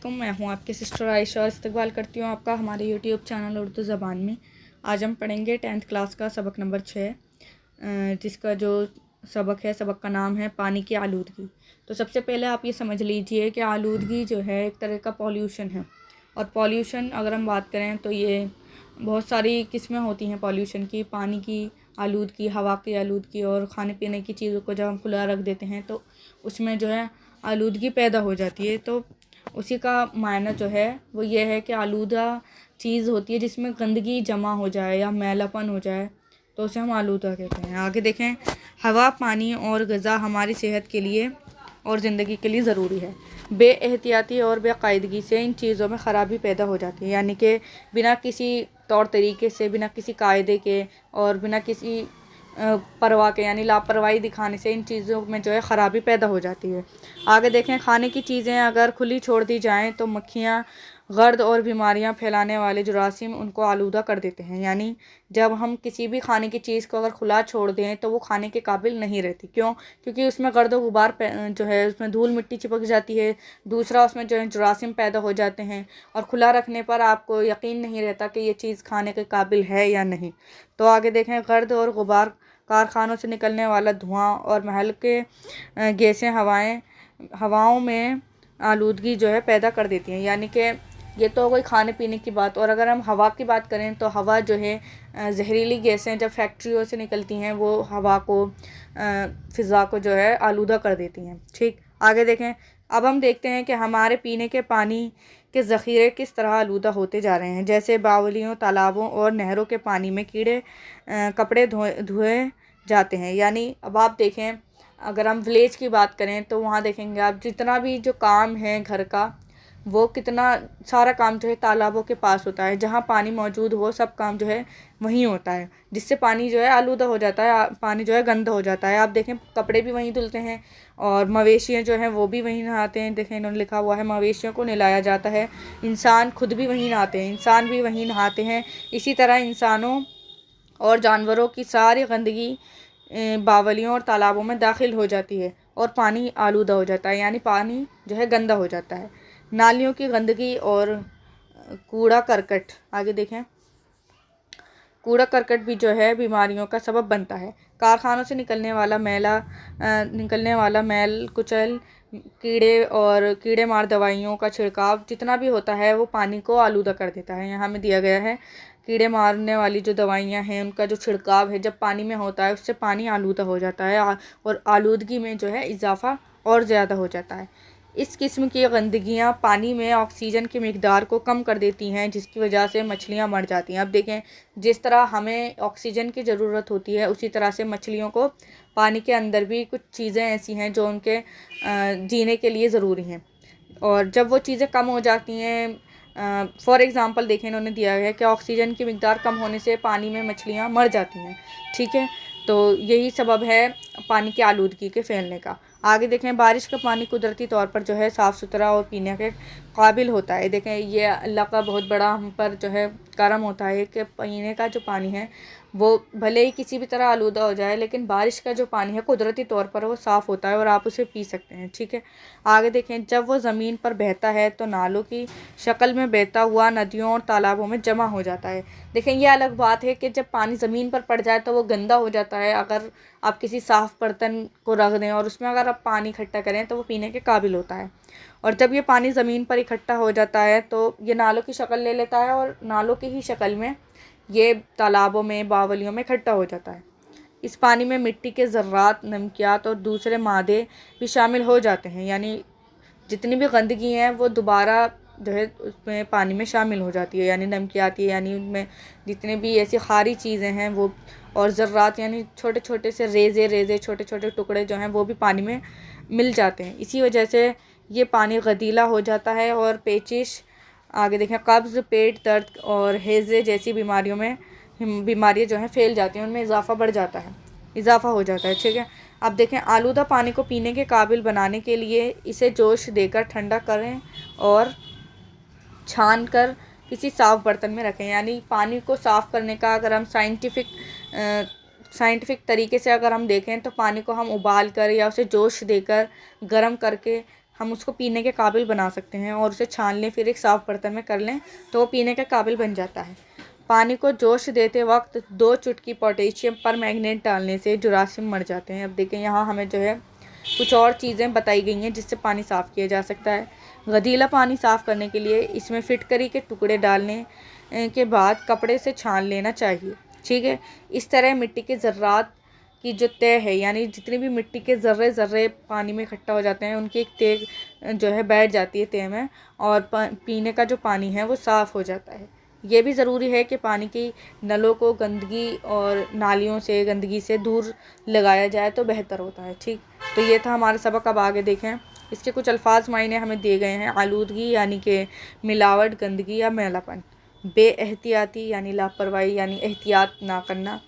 वालेकुम। मैं हूं आपकी सिस्टर आयशा। इस्तकबाल करती हूं आपका हमारे यूट्यूब चैनल उर्दू ज़बान में। आज हम पढ़ेंगे 10th क्लास का सबक नंबर 6, जिसका जो सबक का नाम है पानी की आलूदगी। तो सबसे पहले आप ये समझ लीजिए कि आलूदगी जो है एक तरह का पॉल्यूशन है। और पॉल्यूशन अगर हम बात करें तो ये बहुत सारी किस्में होती हैं पॉल्यूशन की। पानी की आलूदगी, हवा की आलूदगी और खाने पीने की चीज़ों को जब हम खुला रख देते हैं तो उसमें जो है आलूदगी पैदा हो जाती है। तो उसी का मायना जो है वो ये है कि आलूदा चीज़ होती है जिसमें गंदगी जमा हो जाए या मैलापन हो जाए, तो उसे हम आलूदा कहते हैं। आगे देखें, हवा, पानी और ग़िज़ा हमारी सेहत के लिए और ज़िंदगी के लिए ज़रूरी है। बेएहतियाती और बेकायदगी से इन चीज़ों में ख़राबी पैदा हो जाती है, यानी कि बिना किसी तौर तरीके से, बिना किसी कायदे के और बिना किसी परवाह के, यानी लापरवाही दिखाने से इन चीज़ों में जो है ख़राबी पैदा हो जाती है। आगे देखें, खाने की चीज़ें अगर खुली छोड़ दी जाएं तो मक्खियाँ, गर्द और बीमारियां फैलाने वाले जुरासीम उनको आलूदा कर देते हैं। यानी जब हम किसी भी खाने की चीज़ को अगर खुला छोड़ दें तो वो खाने के काबिल नहीं रहती। क्यों? क्योंकि उसमें गर्द और गुबार जो है उसमें धूल मिट्टी चिपक जाती है। दूसरा, उसमें जो है जुरासीम पैदा हो जाते हैं और खुला रखने पर आपको यकीन नहीं रहता कि ये चीज़ खाने के काबिल है या नहीं। तो आगे देखें, गर्द और गुबार, कारखानों से निकलने वाला धुआं और महल के गैसें हवाओं में आलूदगी जो है पैदा कर देती हैं। यानी कि ये तो हो गई खाने पीने की बात। और अगर हम हवा की बात करें तो हवा जो है जहरीली गैसें जब फैक्ट्रियों से निकलती हैं वो हवा को, फ़िज़ा को जो है आलूदा कर देती हैं। ठीक, आगे देखें, अब हम देखते हैं कि हमारे पीने के पानी के ज़ख़ीरे किस तरह आलूदा होते जा रहे हैं। जैसे बावलियों, तालाबों और नहरों के पानी में कपड़े धोए जाते हैं। यानी अब आप देखें, अगर हम विलेज की बात करें तो वहाँ देखेंगे आप, जितना भी जो काम है घर का, वो कितना सारा काम जो है तालाबों के पास होता है। जहाँ पानी मौजूद हो सब काम जो है वहीं होता है, जिससे पानी जो है आलूदा हो जाता है, पानी जो है गंदा हो जाता है। आप देखें, कपड़े भी वहीं धुलते हैं और मवेशियाँ जो हैं वो भी वहीं नहाते हैं। देखें, इन्होंने लिखा हुआ है मवेशियों को नहलाया जाता है। इंसान खुद भी वहीं नहाते हैं, इंसान भी वहीं नहाते हैं। इसी तरह इंसानों और जानवरों की सारी गंदगी बावलियों और तालाबों में दाखिल हो जाती है और पानी आलूदा हो जाता है, यानी पानी जो है गंदा हो जाता है। नालियों की गंदगी और कूड़ा करकट, आगे देखें, कूड़ा करकट भी जो है बीमारियों का सबब बनता है। कारखानों से निकलने वाला मैल कुचल, कीड़े और कीड़े मार दवाइयों का छिड़काव जितना भी होता है वो पानी को आलूदा कर देता है। यहाँ में दिया गया है, कीड़े मारने वाली जो दवाइयाँ हैं उनका जो छिड़काव है जब पानी में होता है उससे पानी आलूदा हो जाता है और आलूदगी में जो है इजाफ़ा और ज़्यादा हो जाता है। इस किस्म की गंदगियाँ पानी में ऑक्सीजन की मिकदार को कम कर देती हैं, जिसकी वजह से मछलियाँ मर जाती हैं। अब देखें, जिस तरह हमें ऑक्सीजन की ज़रूरत होती है उसी तरह से मछलियों को पानी के अंदर भी कुछ चीज़ें ऐसी हैं जो उनके जीने के लिए ज़रूरी हैं। और जब वो चीज़ें कम हो जाती हैं, फॉर एग्ज़ाम्पल देखें, इन्होंने दिया है कि ऑक्सीजन की मिकदार कम होने से पानी में मछलियाँ मर जाती हैं। ठीक है, तो यही सबब है पानी की आलूदगी के फैलने का। आगे देखें, बारिश का पानी कुदरती तौर पर जो है साफ़ सुथरा और पीने के काबिल होता है। देखें, ये अल्लाह का बहुत बड़ा हम पर जो है करम होता है कि पीने का जो पानी है वो भले ही किसी भी तरह आलूदा हो जाए, लेकिन बारिश का जो पानी है कुदरती तौर पर वो साफ़ होता है और आप उसे पी सकते हैं। ठीक है, आगे देखें, जब वो ज़मीन पर बहता है तो नालों की शक्ल में बहता हुआ नदियों और तालाबों में जमा हो जाता है। देखें, ये अलग बात है कि जब पानी ज़मीन पर पड़ जाए तो वो गंदा हो जाता है। अगर आप किसी साफ़ बर्तन को रख दें और उसमें अगर आप पानी इकट्ठा करें तो वो पीने के काबिल होता है। और जब ये पानी ज़मीन पर इकट्ठा हो जाता है तो ये नालों की शक्ल ले लेता है और नालों की ही शक्ल में ये तालाबों में, बावलियों में इकट्ठा हो जाता है। इस पानी में मिट्टी के ज़र्रात, नमकियात और दूसरे मादे भी शामिल हो जाते हैं। यानी जितनी भी गंदगी है वो दोबारा जो है उसमें पानी में शामिल हो जाती है, यानी नमकियाती, यानी उनमें जितने भी ऐसी खारी चीज़ें हैं वो, और ज़र्रात यानी छोटे छोटे से रेज़े छोटे छोटे टुकड़े जो हैं वो भी पानी में मिल जाते हैं। इसी वजह से ये पानी गदीला हो जाता है और पेचिश, आगे देखें, कब्ज़, पेट दर्द और हैज़े जैसी बीमारियाँ जो हैं फैल जाती हैं, उनमें इजाफ़ा हो जाता है। ठीक है, अब देखें, आलूदा पानी को पीने के काबिल बनाने के लिए इसे जोश देकर ठंडा करें और छान कर किसी साफ़ बर्तन में रखें। यानी पानी को साफ़ करने का अगर हम साइंटिफिक तरीके से अगर हम देखें तो पानी को हम उबाल कर या उसे जोश देकर गर्म करके हम उसको पीने के काबिल बना सकते हैं और उसे छान लें, फिर एक साफ़ बर्तन में कर लें तो वो पीने के काबिल बन जाता है। पानी को जोश देते वक्त 2 चुटकी पोटेशियम परमैंगनेट डालने से जुरासिम मर जाते हैं। अब देखें यहाँ हमें जो है कुछ और चीज़ें बताई गई हैं जिससे पानी साफ़ किया जा सकता है। गधीला पानी साफ़ करने के लिए इसमें फिटकरी के टुकड़े डालने के बाद कपड़े से छान लेना चाहिए। ठीक है, इस तरह मिट्टी के ज़र्रात की जो तय है, यानी जितने भी मिट्टी के ज़र्रे पानी में इकट्ठा हो जाते हैं उनकी एक तय जो है बैठ जाती है तय में, और पीने का जो पानी है वो साफ़ हो जाता है। ये भी ज़रूरी है कि पानी की नलों को गंदगी और नालियों से गंदगी से दूर लगाया जाए तो बेहतर होता है। ठीक, तो ये था हमारा सबक। अब आगे देखें, इसके कुछ अल्फाज मायने हमें दिए गए हैं। आलूदगी यानी कि मिलावट, गंदगी या मैलापन। बेएहतियाती यानी लापरवाही, यानी एहतियात ना करना,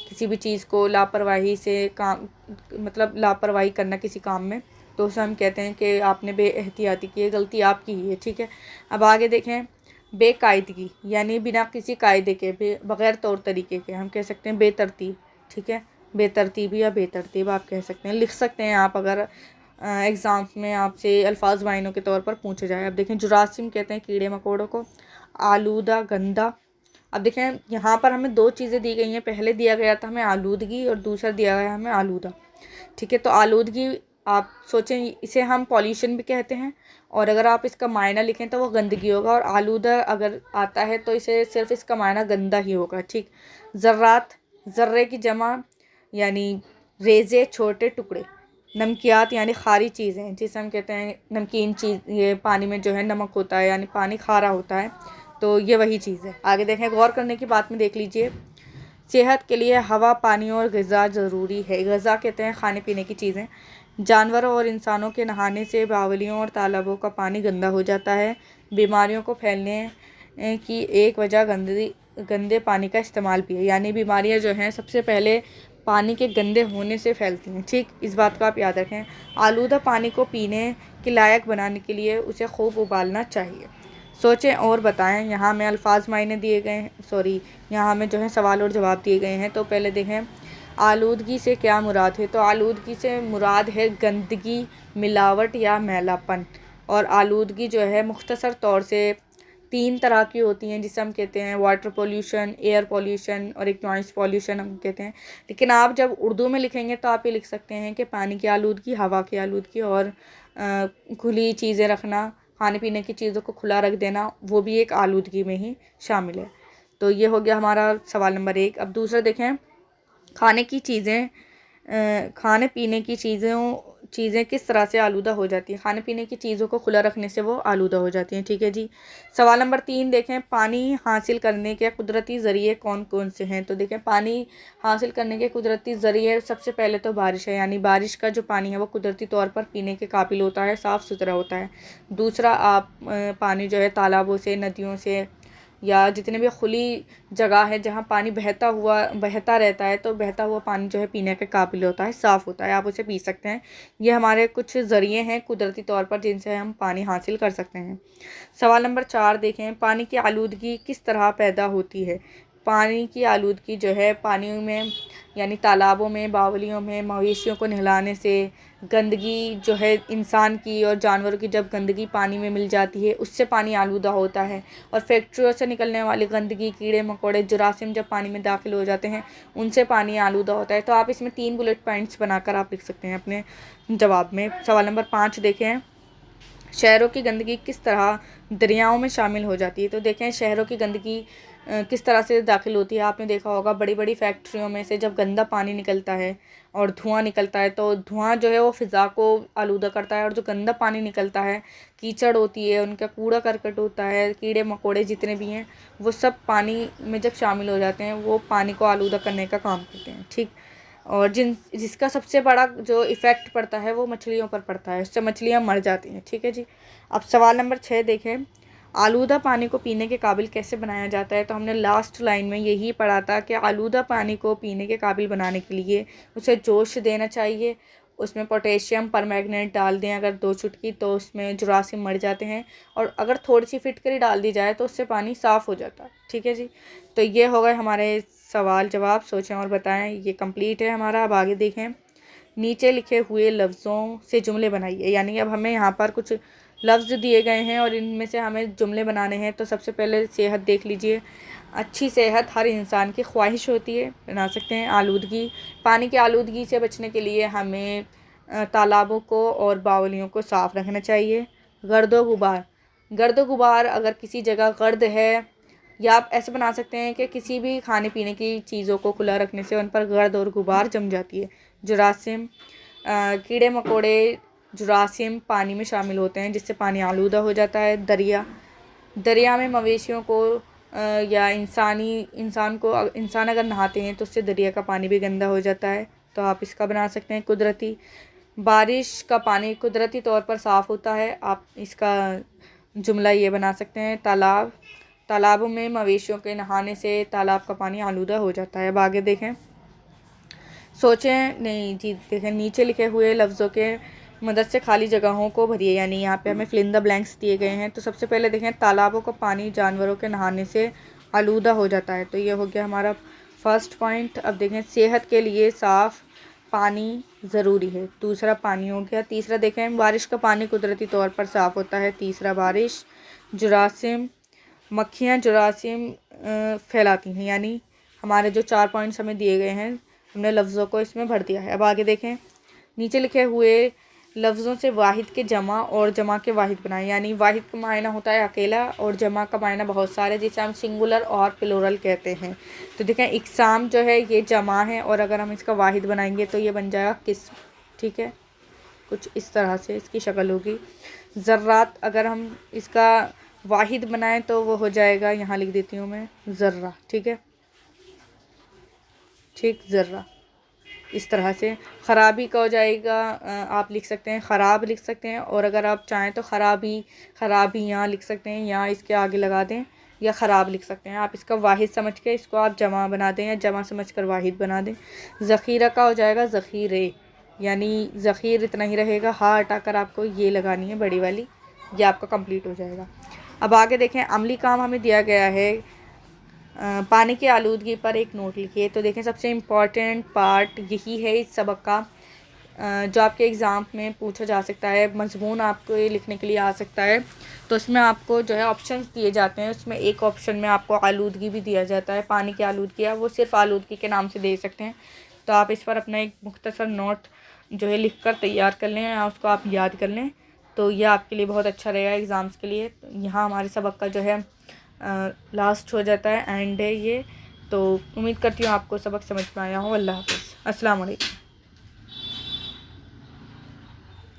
किसी भी चीज़ को लापरवाही से काम, मतलब लापरवाही करना किसी काम में, तो उसे हम कहते हैं कि आपने बेएहतियाती की है, गलती आपकी ही है। ठीक है, अब आगे देखें, बेकायदगी यानी बिना किसी कायदे के, बग़ैर तौर तरीके के, हम कह सकते हैं बेतरतीब। ठीक है, बेतरतीबी या बेतरतीब आप कह सकते हैं, लिख सकते हैं आप अगर एग्ज़ाम्स में आपसे अल्फाज मायनों के तौर पर पूछे जाए। अब देखें, जुरासिम कहते हैं कीड़े मकोड़ों को। आलूदा, गंदा। अब देखें यहाँ पर हमें 2 चीज़ें दी गई हैं, पहले दिया गया था हमें आलूदगी और दूसरा दिया गया हमें आलूदा। ठीक है, तो आलूदगी आप सोचें इसे हम पॉल्यूशन भी कहते हैं, और अगर आप इसका मायना लिखें तो वो गंदगी होगा, और आलूदा अगर आता है तो इसे सिर्फ इसका मायना गंदा ही होगा। ठीक, ज़र्रात, ज़र्रे की जमा यानी रेज़े, छोटे टुकड़े। नमकियात यानी खारी चीज़ें, जिसे हम कहते हैं नमकीन चीज़, ये पानी में जो है नमक होता है यानी पानी खारा होता है, तो ये वही चीज़ है। आगे देखें, गौर करने की बात में देख लीजिए, सेहत के लिए हवा, पानी और ग़िज़ा ज़रूरी है। ग़िज़ा कहते हैं खाने पीने की चीज़ें। जानवरों और इंसानों के नहाने से बावलियों और तालाबों का पानी गंदा हो जाता है। बीमारियों को फैलने की एक वजह गंदे पानी का इस्तेमाल भी है, यानी बीमारियां जो हैं सबसे पहले पानी के गंदे होने से फैलती हैं। ठीक, इस बात को आप याद रखें। आलूदा पानी को पीने के लायक बनाने के लिए उसे खूब उबालना चाहिए। सोचें और बताएं। यहाँ हमें अल्फाज मायने दिए गए हैं, यहाँ हमें जो है सवाल और जवाब दिए गए हैं। तो पहले देखें, आलूदगी से क्या मुराद है। तो आलूदगी से मुराद है गंदगी, मिलावट या मैलापन। और आलूदगी जो है मुख्तसर तौर से 3 तरह की होती हैं, जिसे हम कहते हैं वाटर पोल्यूशन, एयर पोल्यूशन और एक नॉइस पोल्यूशन हम कहते हैं। लेकिन आप जब उर्दू में लिखेंगे तो आप ये लिख सकते हैं कि पानी की आलूदगी, हवा की आलूदगी और खुली चीज़ें रखना, खाने पीने की चीज़ों को खुला रख देना, वो भी एक आलूदगी में ही शामिल है। तो ये हो गया हमारा सवाल नंबर 1। अब दूसरा देखें, खाने पीने की चीज़ें किस तरह से आलूदा हो जाती हैं। खाने पीने की चीज़ों को खुला रखने से वो आलूदा हो जाती हैं। ठीक है जी। सवाल नंबर 3 देखें, पानी हासिल करने के कुदरती ज़रिए कौन कौन से हैं। तो देखें, पानी हासिल करने के कुदरती ज़रिए सबसे पहले तो बारिश है, यानी बारिश का जो पानी है वो कुदरती तौर पर पीने के काबिल होता है, साफ़ सुथरा होता है। दूसरा, आप पानी जो है तालाबों से, नदियों से, या जितने भी खुली जगह है जहाँ पानी बहता रहता है, तो बहता हुआ पानी जो है पीने के काबिल होता है, साफ़ होता है, आप उसे पी सकते हैं। ये हमारे कुछ ज़रिए हैं कुदरती तौर पर जिनसे हम पानी हासिल कर सकते हैं। सवाल नंबर 4 देखें, पानी की आलूदगी किस तरह पैदा होती है। पानी की आलूदगी जो है पानी में यानी तालाबों में, बावलियों में मवेशियों को नहलाने से, गंदगी जो है इंसान की और जानवरों की जब गंदगी पानी में मिल जाती है उससे पानी आलूदा होता है। और फैक्ट्रियों से निकलने वाली गंदगी, कीड़े मकोड़े, जुरासिम जब पानी में दाखिल हो जाते हैं उनसे पानी आलूदा होता है। तो आप इसमें 3 बुलेट पॉइंट्स बनाकर आप लिख सकते हैं अपने जवाब में। सवाल नंबर 5 देखें, शहरों की गंदगी किस तरह दरियाओं में शामिल हो जाती है। तो देखें, शहरों की गंदगी किस तरह से दाखिल होती है। आपने देखा होगा बड़ी बड़ी फैक्ट्रियों में से जब गंदा पानी निकलता है और धुआं निकलता है, तो धुआं जो है वो फ़िज़ा को आलूदा करता है, और जो गंदा पानी निकलता है, कीचड़ होती है, उनका कूड़ा करकट होता है, कीड़े मकोड़े जितने भी हैं, वो सब पानी में जब शामिल हो जाते हैं वो पानी को आलूदा करने का काम करते हैं। ठीक, और जिसका सबसे बड़ा जो इफ़ेक्ट पड़ता है वो मछलियों पर पड़ता है, उससे मछलियाँ मर जाती हैं। ठीक है जी। अब सवाल नंबर 6 देखें, आलूदा पानी को पीने के काबिल कैसे बनाया जाता है। तो हमने लास्ट लाइन में यही पढ़ा था कि आलूदा पानी को पीने के काबिल बनाने के लिए उसे जोश देना चाहिए, उसमें पोटेशियम परमैंगनेट डाल दें अगर 2 चुटकी, तो उसमें जुरासिम मर जाते हैं, और अगर थोड़ी सी फिटकरी डाल दी जाए तो उससे पानी साफ़ हो जाता है। ठीक है जी। तो ये हो गए हमारे सवाल जवाब। सोचें और बताएं। ये कंप्लीट है हमारा। अब आगे देखें, नीचे लिखे हुए लफ्ज़ों से जुमले बनाइए। यानी अब हमें यहाँ पर कुछ लफ्ज़ दिए गए हैं और इनमें से हमें जुमले बनाने हैं। तो सबसे पहले सेहत देख लीजिए। अच्छी सेहत हर इंसान की ख्वाहिश होती है, बना सकते हैं। आलूदगी, पानी की आलूदगी से बचने के लिए हमें तालाबों को और बावलियों को साफ़ रखना चाहिए। गर्दो गुबार, गर्दो गुबार अगर किसी जगह गर्द है, या आप ऐसे बना सकते हैं कि किसी भी खाने पीने की चीज़ों को खुला रखने से उन पर गर्द और गुबार जम जाती है। जुरासिम, कीड़े मकोड़े जुरासिम पानी में शामिल होते हैं जिससे पानी आलूदा हो जाता है। दरिया, दरिया में मवेशियों को या इंसान अगर नहाते हैं तो उससे दरिया का पानी भी गंदा हो जाता है। तो आप इसका बना सकते हैं। कुदरती, बारिश का पानी कुदरती तौर पर साफ़ होता है। आप इसका जुमला ये बना सकते हैं। तालाब, तालाबों में मवेशियों के नहाने से तालाब का पानी आलूदा हो जाता है। अब आगे देखें। सोचें नहीं जी, देखें नीचे लिखे हुए लफ्ज़ों के मदद से खाली जगहों को भरिए। यानी यहाँ पे हमें फिल इन द ब्लैंक्स दिए गए हैं। तो सबसे पहले देखें, तालाबों का पानी जानवरों के नहाने से आलूदा हो जाता है। तो ये हो गया हमारा फर्स्ट पॉइंट। अब देखें, सेहत के लिए साफ़ पानी ज़रूरी है। दूसरा पानी हो गया। तीसरा देखें, बारिश का पानी कुदरती तौर पर साफ़ होता है। तीसरा बारिश। जुरासिम, मक्खियाँ जुरासिम फैलाती हैं। यानी हमारे जो 4 पॉइंट्स हमें दिए गए हैं, हमने लफ्ज़ों को इसमें भर दिया है। अब आगे देखें, नीचे लिखे हुए लफ्ज़ों से वाहिद के जमा और जमा के वाहिद बनाएं। यानी वाहिद का मायना होता है अकेला और जमा का मायना बहुत सारे, जिसे हम सिंगुलर और प्लूरल कहते हैं। तो देखें, इकसाम जो है ये जमा है और अगर हम इसका वाहिद बनाएंगे तो ये बन जाएगा किस्म। ठीक है, कुछ इस तरह से इसकी शक्ल होगी। ज़र्रात, अगर हम इसका वाहिद बनाएं तो वो हो जाएगा, यहाँ लिख देती हूँ मैं, ज़र्रा। ठीक है, ठीक, ज़र्रा। इस तरह से ख़राबी का हो जाएगा, आप लिख सकते हैं ख़राब लिख सकते हैं, और अगर आप चाहें तो ख़राबी, ख़राबियाँ लिख सकते हैं या इसके आगे लगा दें, या ख़राब लिख सकते हैं। आप इसका वाहिद समझ के इसको आप जमा बना दें या जमा समझ कर वाहिद बना दें। ज़ख़ीरा का हो जाएगा ज़ख़ीरे, यानी ज़ख़ीर इतना ही रहेगा। हाँ हटाकर आपको ये लगानी है बड़ी वाली, ये आपका कंप्लीट हो जाएगा। अब आगे देखें, अमली काम हमें दिया गया है। पानी की आलूदगी पर एक नोट लिखिए। तो देखें, सबसे इम्पॉर्टेंट पार्ट यही है इस सबक का, जो आपके एग्ज़ाम में पूछा जा सकता है। मज़मून आपको ये लिखने के लिए आ सकता है। तो इसमें आपको जो है ऑप्शंस दिए जाते हैं। उसमें एक ऑप्शन में आपको आलूदगी भी दिया जाता है। पानी की आलूदगी है वो सिर्फ आलूदगी के नाम से दे सकते हैं। तो आप इस पर अपना एक मुख्तसर नोट जो है लिख कर तैयार कर लें या उसको आप याद कर लें, तो यह आपके लिए बहुत अच्छा रहेगा एग्ज़ाम्स के लिए। यहाँ हमारे सबक का जो है लास्ट हो जाता है, एंड है ये। तो उम्मीद करती हूँ आपको सबक समझ में आया हो। अल्लाह हाफ़िज़, अस्सलाम वालेकुम।